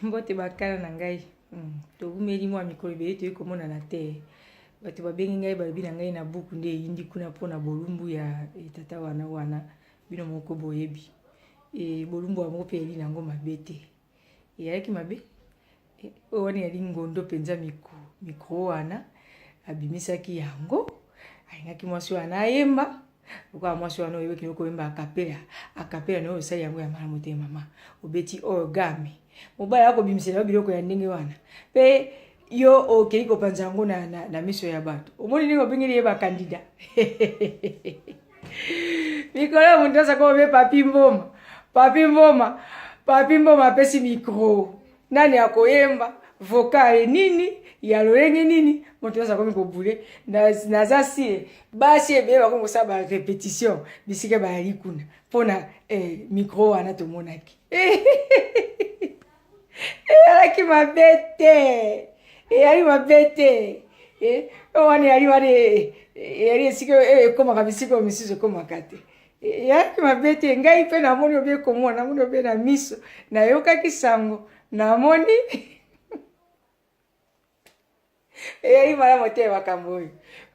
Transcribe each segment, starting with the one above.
Mbote bakala na ngai. Tobumeli mwa mikolo ebele toyi komona na te. Bato babengi ngai balobi na ngai na buku nde eyindi kuna mpona bolumbu ya tata wana bino moko boyebi. Bolumbu ya moko mpe eli nango mabe te. Eyalaki mabe. Oyo wana yali ngondo mpenza mikro wana abimisaki yango. Alingaki mwasi wana ayemba. Kwa mwasi wana oyebeki noko yemba akapela no osali yango ya malamu te mama. Obeti orgame. Mobali akobimisela biloko ya ndenge wana. Pe yo okei kopanza yango na miso ya bato. Omoni ndenge obengeli ye ba kandida. Mikolo muntu asako be Papi Mboma apesi mikro. Nani akoyemba vocal nini ya lolenge nini moto asako mikobule naza si basi ebe bakongo sa ba répétition bisike ba ali kuna pona mikro wana tomonaki. Eyalaki mabete. Owani yali esike ekomaka bisiko misusu ekomaka te. Eyalaki mabete ngai mpe namoni obe komona namoni obe na miso nayokaki sango namoni. Eyali malamu te makambo oyo.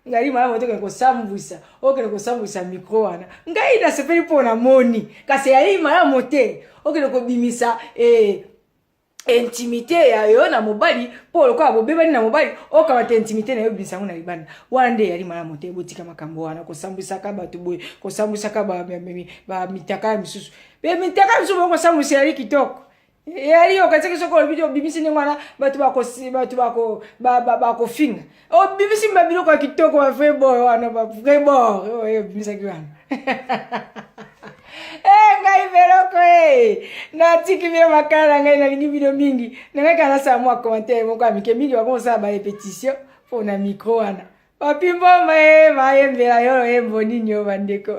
Ngali malamu te kosambwisa mikro wana. Ngai nasepeli mpo namoni kasi eyali malamu te okende kobimisa intimité ya yo na mobali po lokola bobebani na mobali okamata intimité na yo bimisa ngo na libanda wana nde yali malamu te botika makambo wana kosambwisaka bato boye kosambwisaka ba mitaka misusu be mitaka misusu kosambwisa yali kitoko yali okataki soko lobido bimisi ni wana bato bakofinga o bimisi mbabilo kwa kitoko wa vrai boy wana ba vrai boy bimisa ki wana. Ngai veroko na tiki vile makala ngai na lingi video mingi ngai kana sa mwa commentaire moko amike mingi bakonza ba répétition pour na micro wana Papi Mboma mayembela yo emboni nyo bandeko.